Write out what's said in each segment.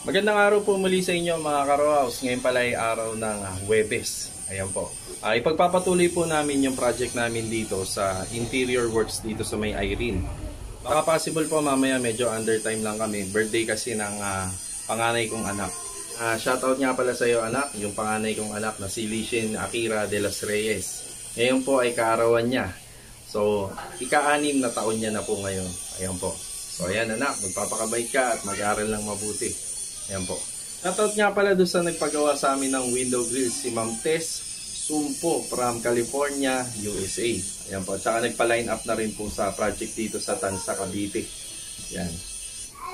Magandang araw po muli sa inyo mga ka-Rohouse. Ngayon pala ay araw ng Huwebes. Ayan po. Ipagpapatuloy po namin yung project namin dito sa interior works dito sa may Irene. Baka possible po mamaya medyo under time lang kami. Birthday kasi ng panganay kong anak. Shoutout nga pala sa iyo anak, yung panganay kong anak na si Lishin Akira de los Reyes. Ngayon po ay kaarawan niya. So, ika-6 na taon niya na po ngayon. Ayan po. So, ayan anak, magpapakabait ka at mag-aaral lang mabuti. Ayan po. Shoutout nga pala doon sa nagpagawa sa amin ng window grill, si Ma'am Tess Sumpo from California, USA. Ayan po. At saka nagpa-line up na rin po sa project dito sa Tansa, Cavite. Ayan.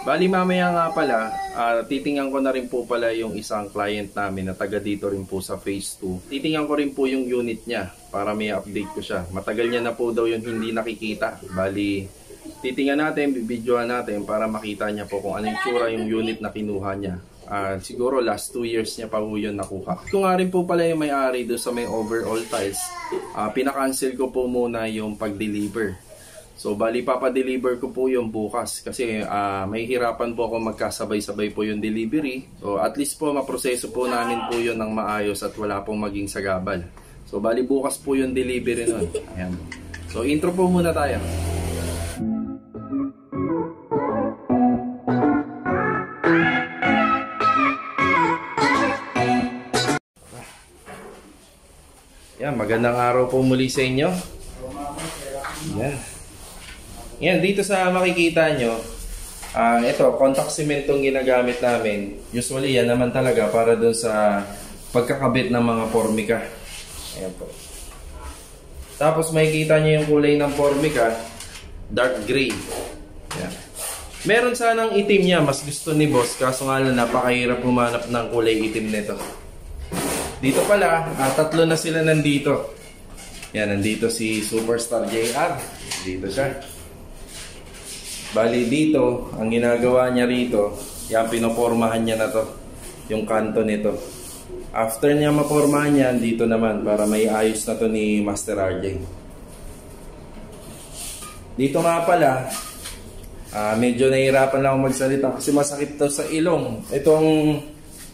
Bali mamaya nga pala, titingnan ko na rin po pala yung isang client namin na taga dito rin po sa phase 2. Titingnan ko rin po yung unit niya para may update ko siya. Matagal niya na po daw yung hindi nakikita. Bali, titingnan natin, bibidyohan natin para makita niya po kung anong tsura yung unit na kinuha niya. Siguro last 2 years niya pa po yun nakuha. Kung nga rin po pala yung may-ari doon sa may overall tiles, pinakancel ko po muna yung pag-deliver. So bali papadeliver ko po yung bukas kasi may hirapan po ako magkasabay-sabay po yung delivery. So at least po maproseso po namin po yun ng maayos at wala pong maging sagabal. So bali bukas po yung delivery nun. Ayan. So intro po muna tayo. Yan, magandang araw po muli sa inyo. Yan. Yan, dito sa makikita nyo, ito, contact cement itong ginagamit namin. Usually, yan naman talaga para dun sa pagkakabit ng mga formika. Ayan po. Tapos, makikita nyo yung kulay ng formika, dark gray. Yan. Meron sanang itim niya, mas gusto ni boss, kaso nga lang napakahirap humanap ng kulay itim nito. Dito pala, 3 na sila nandito. Yan, nandito si Superstar JR. Dito siya. Bali dito, ang ginagawa niya rito, yan, pinopormahan niya na to, yung kanto nito. After niya mapormahan yan, dito naman, para may ayos na to ni Master RJ. Dito nga pala, medyo nahihirapan lang ako magsalita kasi masakit to sa ilong. Itong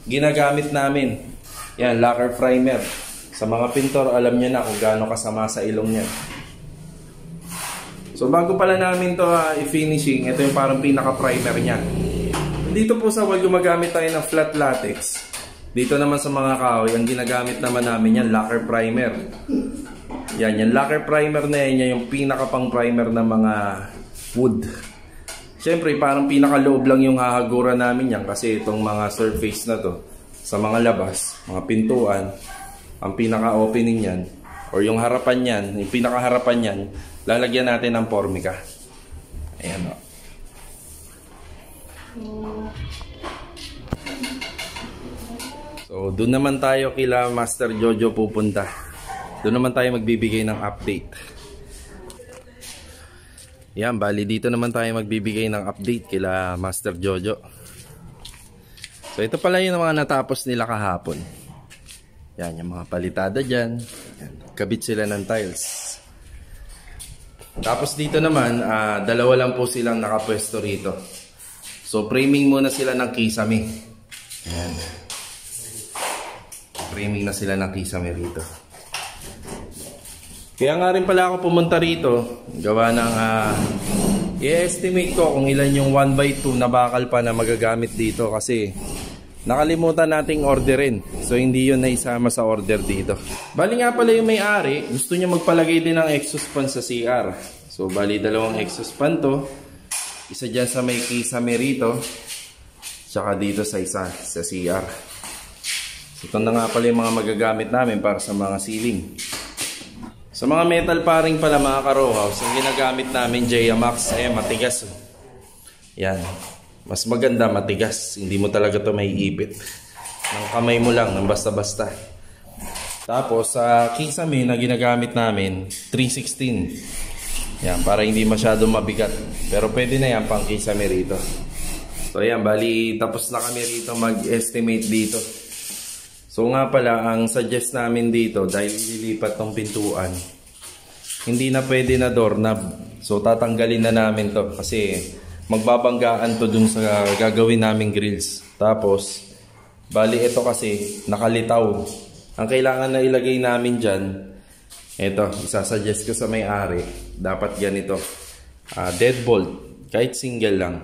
ginagamit namin, yan, lacquer primer. Sa mga pintor, alam niyo na kung gaano kasama sa ilong niya. So bago pala namin to i-finishing, ito yung parang pinaka-primer niya. Dito po sa wall gumagamit tayo ng flat latex. Dito naman sa mga kahoy, ang ginagamit naman namin yan, lacquer primer. Yan, yung lacquer primer na yan, yung pinaka-pang primer ng mga wood. Siyempre, parang pinaka-loob lang yung hahaguran namin yan kasi itong mga surface na to, sa mga labas, mga pintuan, ang pinaka-opening yan, or yung harapan yan, yung pinaka-harapan yan, lalagyan natin ng formika. Ayan o. So, doon naman tayo kila Master Jojo pupunta. Doon naman tayo magbibigay ng update. Yan, bali dito naman tayo magbibigay ng update kila Master Jojo. So, ito pala yung mga natapos nila kahapon. Yan, yung mga palitada dyan. Yan, kabit sila ng tiles. Tapos dito naman, 2 lang po silang nakapwesto rito. So, framing muna sila ng kisame. Ayan. Framing na sila ng kisame rito. Kaya nga rin pala ako pumunta rito. Gawa ng, i-estimate ko kung ilan yung 1x2 na bakal pa na magagamit dito. Kasi, nakalimutan nating orderin. So, hindi yun naisama sa order dito. Bali nga pala yung may-ari, gusto niya magpalagay din ng exhaust fan sa CR. So, bali 2 exhaust fan to. Isa dyan sa may kisame rito. Tsaka dito sa isa, sa CR. So, ito na nga pala yung mga magagamit namin para sa mga ceiling. Sa mga metal paring pala mga ka-Rohouse, ang ginagamit namin Jayamax, matigas. Yan. Mas maganda matigas, hindi mo talaga to may ipit. Ng kamay mo lang, ng basta-basta. Tapos sa kisame na ginagamit namin, 316. Yan, para hindi masyadong mabigat. Pero pwede na yan pang kisame rito. So yan, bali tapos na kami rito mag-estimate dito. So nga pala, ang suggest namin dito, dahil lilipat tong pintuan, hindi na pwede na doorknob. So tatanggalin na namin to kasi magbabanggaan to dun sa gagawin naming grills. Tapos, bali ito kasi nakalitaw. Ang kailangan na ilagay namin dyan, ito, isasuggest ko sa may-ari, dapat ganito. Deadbolt, kahit single lang.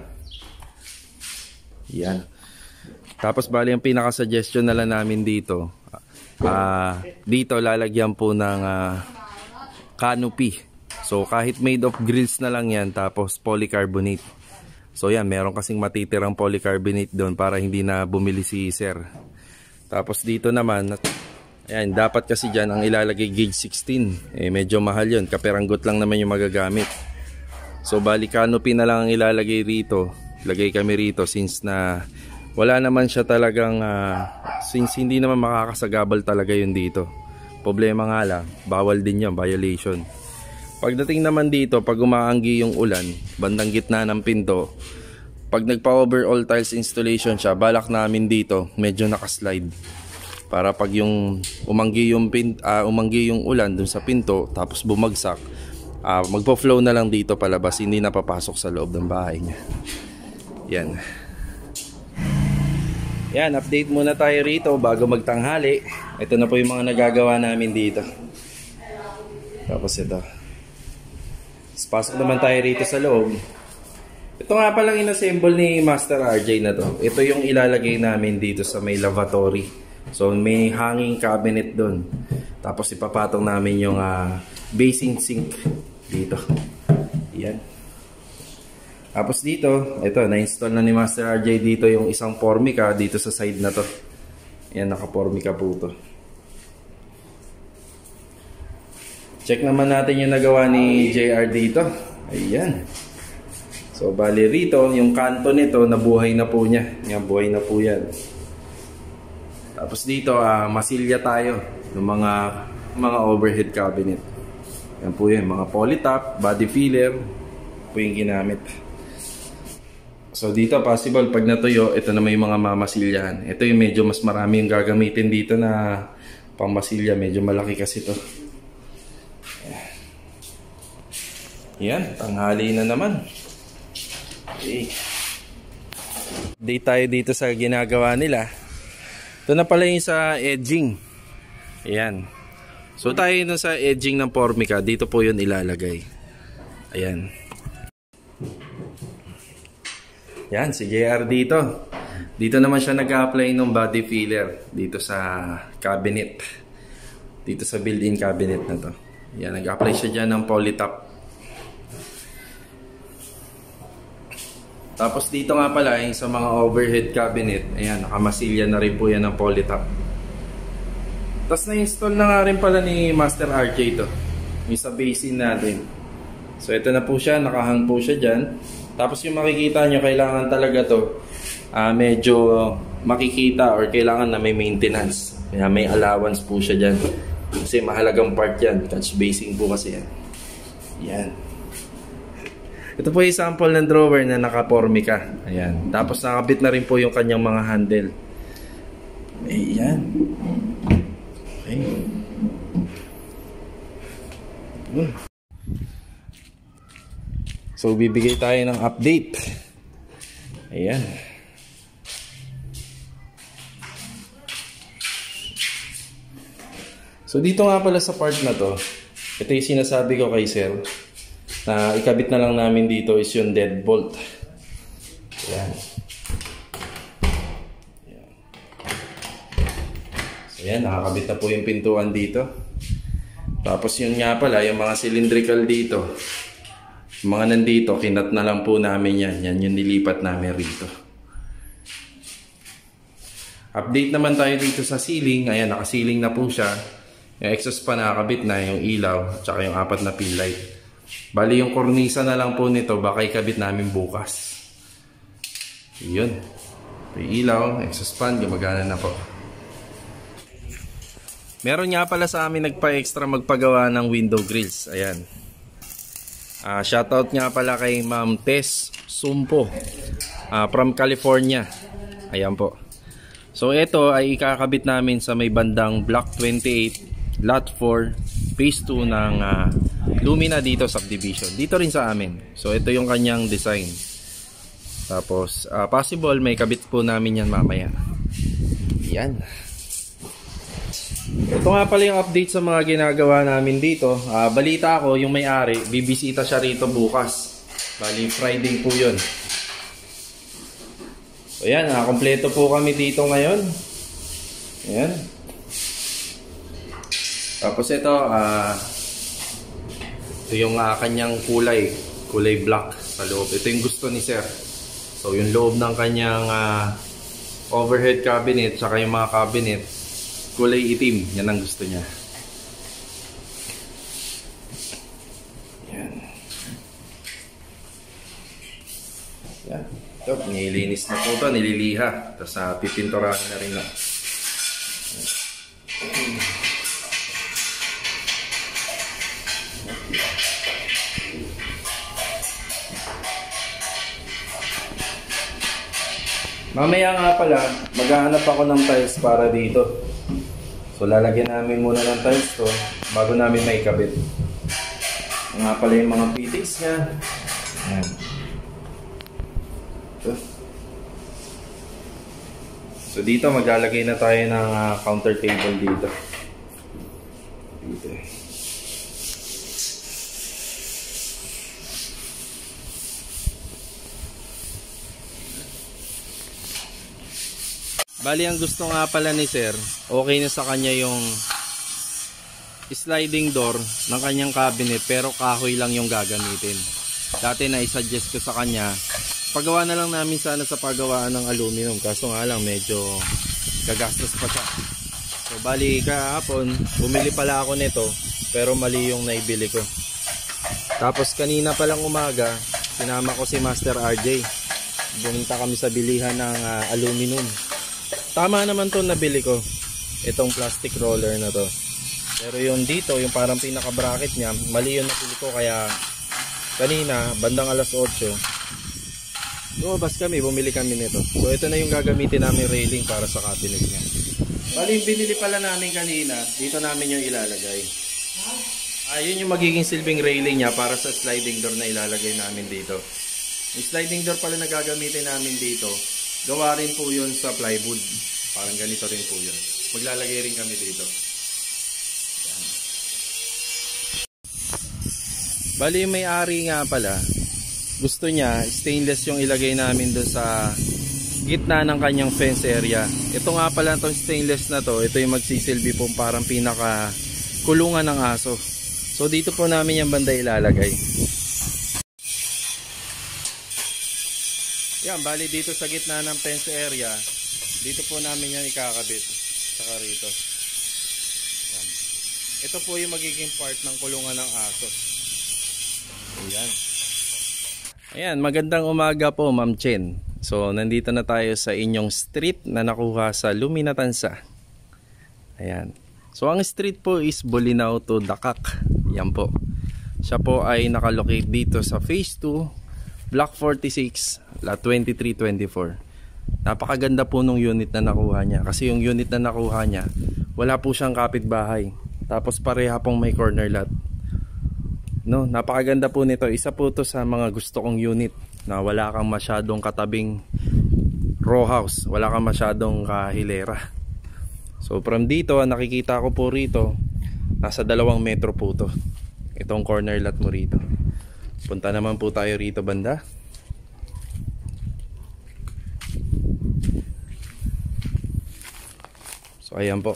Yan. Tapos bali ang pinaka-suggestion na lang namin dito, dito lalagyan po ng canopy. So kahit made of grills na lang yan, tapos polycarbonate. So yan, meron kasing matitirang polycarbonate doon para hindi na bumili si sir. Tapos dito naman, ayan, dapat kasi dyan ang ilalagay gauge 16. Medyo mahal yun, kaperanggot lang naman yung magagamit. So bali canopy na lang ang ilalagay rito. Lagay kami rito since na wala naman siya talagang, since hindi naman makakasagabal talaga yun dito. Problema nga lang, bawal din yun, violation. Pagdating naman dito, pag umaanggi yung ulan, bandang gitna ng pinto, pag nagpa-overall tiles installation siya, balak namin dito, medyo nakaslide. Para pag yung umanggi yung ulan dun sa pinto, tapos bumagsak, magpo-flow na lang dito palabas, hindi na papasok sa loob ng bahay niya. Yan. Yan, update muna tayo rito bago magtanghali. Ito na po yung mga nagagawa namin dito. Tapos ito. Pasok naman tayo rito sa loob. Ito nga palang inassemble ni Master RJ na to. Ito yung ilalagay namin dito sa may lavatory. So may hanging cabinet doon. Tapos ipapatong namin yung basin sink dito. Yan. Tapos dito, ito, na-install na ni Master RJ dito yung isang Formica dito sa side na to. Yan, naka-Formica po to. Check naman natin yung nagawa ni JR dito. Ayan. So, bali rito, yung kanto nito, nabuhay na po niya. Yan, buhay na po yan. Tapos dito, masilya tayo ng mga overhead cabinet. Yan po yun, mga polytop, body filler, po yung ginamit. So dito possible pag natuyo, ito na may mga mamasilyahan. Ito yung medyo mas marami yung gagamitin dito na pangmasilya. Medyo malaki kasi ito. Yan, tanghali na naman. Okay. Update tayo dito sa ginagawa nila. Ito na pala yung sa edging. Ayan. So tayo na sa edging ng Formica. Dito po yun ilalagay. Ayan. Yan, si JR dito. Dito naman siya nag-apply ng body filler dito sa cabinet. Dito sa built-in cabinet na to. Yan, nag-apply siya dyan ng polytop. Tapos dito nga pala, yung sa mga overhead cabinet, ayan, nakamasilya na rin po yan ng polytop. Tapos na-install na nga rin pala ni Master RJ ito. Yung sa basin natin. So ito na po siya, nakahang po siya dyan. Tapos yung makikita nyo, kailangan talaga to medyo makikita or kailangan na may maintenance. Kaya may allowance po siya dyan. Kasi mahalagang part yan. Catch basing po kasi yan. Yan. Ito po yung sample ng drawer na naka-Formica. Ayan. Tapos nakabit na rin po yung kanyang mga handle. Ayan. Okay. So bibigay tayo ng update. Ayan. So dito nga pala sa part na to, ito yung sinasabi ko kay sir, na ikabit na lang namin dito is yung deadbolt. Ayan. Ayan. So ayan, nakakabit na po yung pintuan dito. Tapos yun nga pala, yung mga cylindrical dito, mga nandito, kinat na lang po namin yan. Yan yung nilipat namin rito. Update naman tayo dito sa ceiling. Ayan, naka-ceiling na po siya. Yung exhaust pa nakakabit na, yung ilaw, tsaka yung 4 na pin light. Bali yung kornisa na lang po nito, baka ikabit namin bukas. Yun. Yung ilaw, exhaust fan, gumagana na po. Meron nga pala sa amin nagpa-extra magpagawa ng window grills. Ayan. Shoutout nga pala kay Ma'am Tess Sumpo from California. Ayan po. So ito ay ikakabit namin sa may bandang Block 28 Lot 4 Phase 2 ng Lumina dito subdivision. Dito rin sa amin. So ito yung kanyang design. Tapos possible may kabit po namin yan mamaya. Yan. Ito nga pala yung update sa mga ginagawa namin dito. Balita ko yung may-ari, bibisita siya rito bukas. Bali Friday po yun. So yan, kompleto po kami dito ngayon. Ayan. Tapos ito yung kanyang kulay black sa loob. Ito yung gusto ni sir. So yung loob ng kanyang overhead cabinet saka yung mga cabinet kulay itim. Yan ang gusto niya. Yan. Yan. Ito, nililinis na po ito. Nililiha. Tapos pipinturahan na rin na. Mamaya nga pala, maghahanap ako ng tiles para dito. So lalagyan namin muna ng tiles to bago namin may kabit. Nga pala yung mga fittings niya. Ayan. So dito maglalagay na tayo ng counter table dito. Bali, ang gusto nga pala ni sir, okay na sa kanya yung sliding door ng kanyang cabinet pero kahoy lang yung gagamitin. Dati na i-suggest ko sa kanya, pagawa na lang namin sana sa paggawaan ng aluminum, kaso nga lang medyo gagastos pa siya. So bali kahapon, bumili pala ako nito pero mali yung naibili ko. Tapos kanina palang umaga, sinama ko si Master RJ. Bumunta kami sa bilihan ng aluminum. Tama naman to nabili ko. Itong plastic roller na to. Pero yung dito, yung parang pinaka bracket niya, mali yung nabili ko, kaya kanina, bandang alas 8, lumabas kami, bumili kami nito. So ito na yung gagamitin namin railing para sa cabinet niya. Bali, binili pala namin kanina, dito namin yung ilalagay. Yun yung magiging silbing railing niya para sa sliding door na ilalagay namin dito. Yung sliding door pala na gagamitin namin dito, gawa rin po yun sa plywood. Parang ganito rin po yun. Maglalagay rin kami dito. Yan. Bali, yung may-ari nga pala, gusto niya, stainless yung ilagay namin doon sa gitna ng kanyang fence area. Ito nga pala itong stainless na to, ito yung magsisilbi po parang pinaka kulungan ng aso. So dito po namin yung banda ilalagay. Yan, bali dito sa gitna ng fence area, dito po namin yan ikakabit. Saka rito. Yan. Ito po yung magiging part ng kulungan ng aso. Ayan. Ayan, magandang umaga po, Ma'am Chen. So, nandito na tayo sa inyong street na nakuha sa Luminatansa. Ayan. So, ang street po is Bolinao to Dakak. Yan po. Siya po ay nakalocate dito sa Phase 2, Block 46, Lot 2324. Napakaganda po nung unit na nakuha niya. Kasi yung unit na nakuha niya, wala po siyang kapitbahay. Tapos pareha pong may corner lot. No, napakaganda po nito. Isa po to sa mga gusto kong unit na wala kang masyadong katabing row house, wala kang masyadong kahilera. So from dito, nakikita ko po rito, nasa 2 metro po to. Itong corner lot mo rito. Punta naman po tayo rito banda. So ayan po.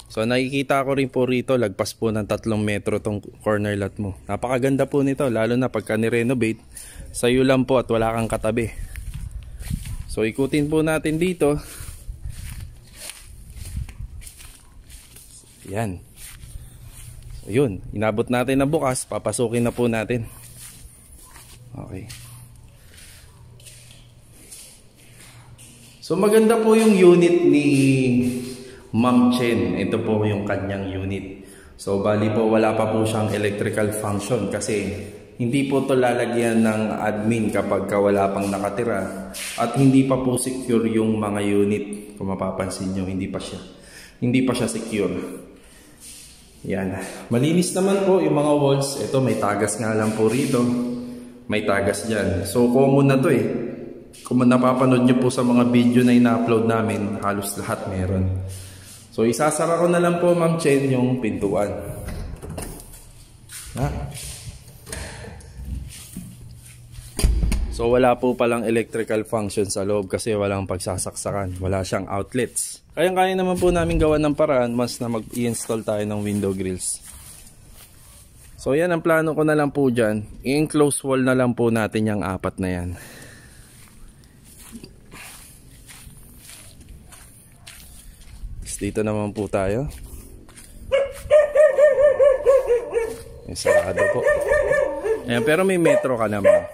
So nakikita ko rin po rito, lagpas po ng 3 metro tong corner lot mo. Napakaganda po nito, lalo na pagka ni-renovate, sa'yo lang po at wala kang katabi. So ikutin po natin dito. Yan. So yun, inabot natin na bukas, papasukin na po natin. Okay. So maganda po yung unit ni Ma'am Chen. Ito po yung kanyang unit. So bali po wala pa po siyang electrical function kasi hindi po to lalagyan ng admin kapag wala pang nakatira at hindi pa po secure yung mga unit. Kung mapapansin nyo, hindi pa siya secure. Yan. Malinis naman po yung mga walls. Ito may tagas nga lang po rito. May tagas dyan. So common na to eh. kung napapanood nyo po sa mga video na ina-upload namin, halos lahat meron. So isasara ko na lang po, Ma'am Chen, yung pintuan. So wala po palang electrical function sa loob kasi walang pagsasaksakan, wala siyang outlets. Kaya naman po namin gawan ng paraan mas na mag-i-install tayo ng window grills. So yan ang plano ko na lang po dyan, i-enclose wall na lang po natin yung apat na yan. Dito naman po tayo. May sarado po. Ayan, pero may metro ka naman.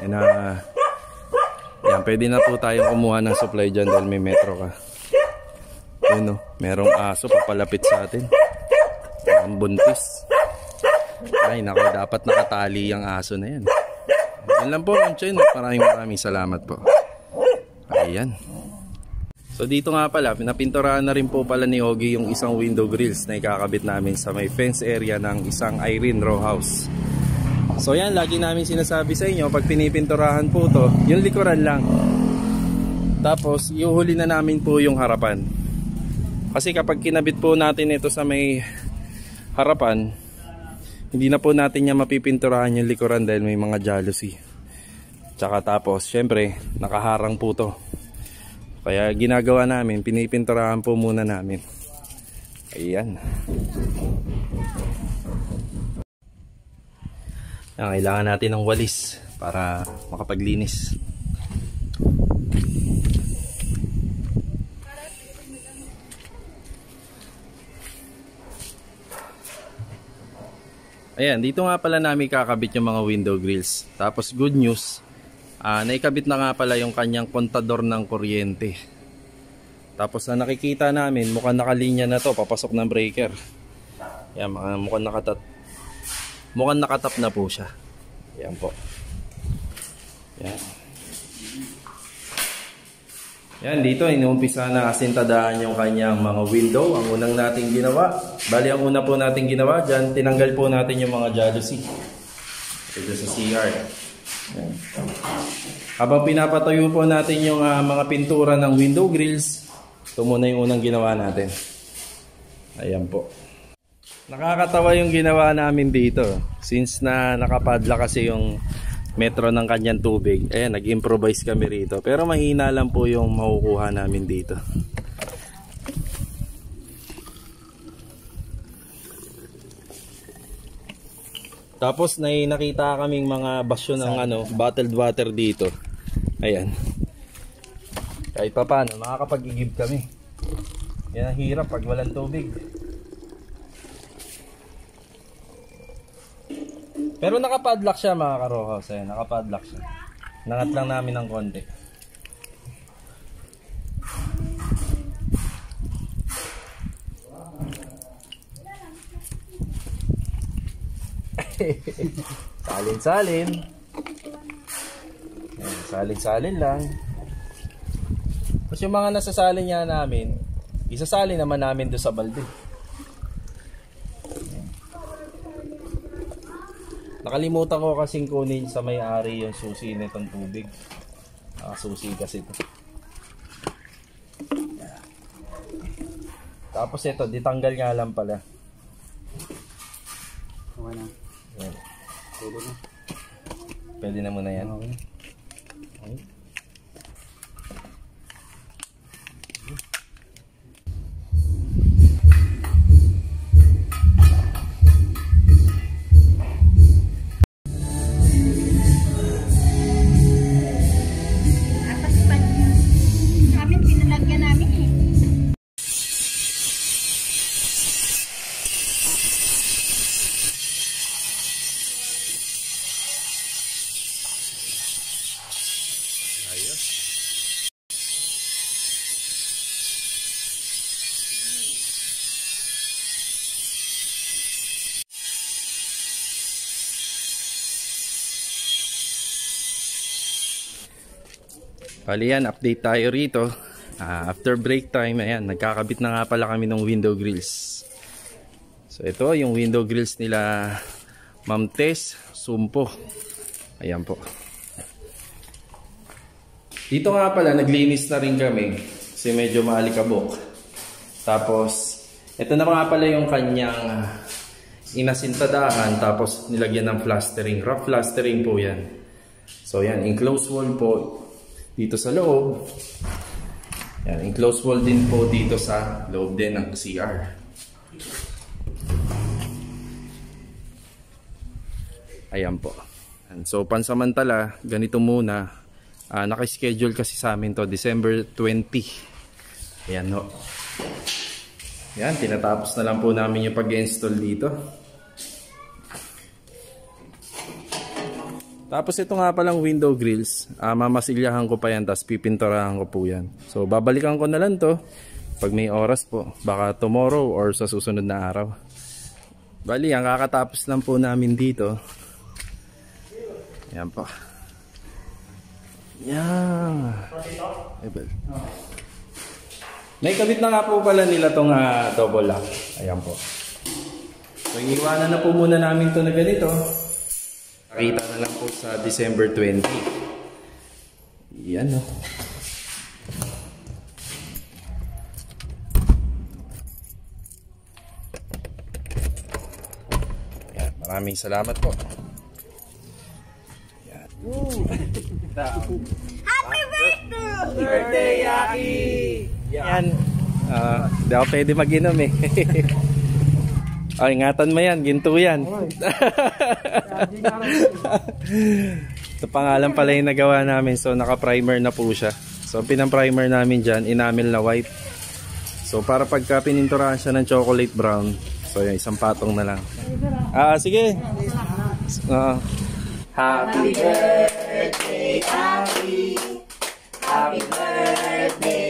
Yan, pwede na po tayong kumuha ng supply dyan dahil may metro ka. Yun, merong aso papalapit sa atin. Ang buntis. Ay nako, dapat nakatali yung aso na yan. Yan lang po, Ma'am Chen. Maraming salamat po. Ayan. So dito nga pala, pinapinturahan na rin po pala ni Ogie yung isang window grills na ikakabit namin sa may fence area ng isang Irene row house. So yan, lagi namin sinasabi sa inyo, pag pinipinturahan po to, yung likuran lang. Tapos iuhuli na namin po yung harapan. Kasi kapag kinabit po natin ito sa may harapan, hindi na po natin niya mapipinturahan yung likuran dahil may mga jalousie. Tsaka tapos, syempre, nakaharang po to. Kaya ginagawa namin, pinipinturahan po muna namin. Ayan. Kailangan natin ng walis para makapaglinis. Ayan, dito nga pala namin kakabit yung mga window grills. Tapos good news, naikabit na nga pala yung kanyang kontador ng kuryente. Tapos na nakikita namin, mukhang nakalinya na to, papasok ng breaker. Yan, mukhang nakatap na po siya. Yan po. Yan. Yan, dito inuumpisa na asintadahan yung kanyang mga window. Ang unang nating ginawa, bali ang una po nating ginawa dyan, tinanggal po natin yung mga jalousie. Ito sa CR. Yan. Habang pinapatayo po natin yung mga pintura ng window grills, ito muna yung unang ginawa natin. Ayan po. Nakakatawa yung ginawa namin dito. Since na nakapadla kasi yung metro ng kanyang tubig, ayan, nag-improvise kami rito. Pero mahina lang po yung makukuha namin dito. Tapos nakita kaming mga basyo ng bottled water dito. Ayan. Kahit pa paano, makakapag-igib kami. Yan ang hirap pag walang tubig. Pero nakapadlock siya mga karohaus. Ayan, nakapadlock siya. Nangat lang namin ng konti. Salin-salin. Salin-salin lang. Tapos yung mga nasasalin niya namin, isasalin naman namin doon sa balde. Nakalimutan ko kasing kunin sa may-ari yung susi nitong tubig. Susi kasi ito. Tapos ito, ditanggal nga lang pala. Okay na. Yan. Pwede na. Pwede na muna yan. Okay. Okay. Bali yan, update tayo rito. After break time, ayan, nagkakabit na nga pala kami ng window grills. So ito yung window grills nila Ma'am Tess Sumpo. Ayan po. Dito nga pala, naglinis na rin kami kasi medyo maalikabok. Tapos, ito na nga pala yung kanyang inasintadahan tapos nilagyan ng plastering. Rough plastering po yan. So yan, enclosed wall po dito sa loob. Yan, enclosed wall din po dito sa loob din ng CR. Ayan po. And so pansamantala, ganito muna. Naka-schedule kasi sa amin to December 20. Ayan ho. Yan, tinatapos na lang po namin yung pag-install dito. Tapos ito nga palang window grills, mamasilyahan ko pa yan, tapos pipinturahan ko po yan. So babalikan ko na lang to pag may oras po, baka tomorrow or sa susunod na araw. Bali, ang kakatapos lang po namin dito. Ayan po. Yan. May kabit na nga po pala nila tong double lock. Ayan po. So iniwanan na po muna namin to na ganito. Nakita na lang po sa December 20. Yan o. Yan, maraming salamat po. Yan. Happy birthday! Birthday, Yaki! Yan. Hindi ako pwede mag-inom eh. Ay, ingatan mo yan. Ginto yan. Ito pangalan pala yung nagawa namin. So, naka-primer na po siya. So, pinang-primer namin dyan, enamel na white. So, para pagka pininturahan siya ng chocolate brown. So, yung isang patong na lang. Sige. Happy birthday, Happy! Happy birthday!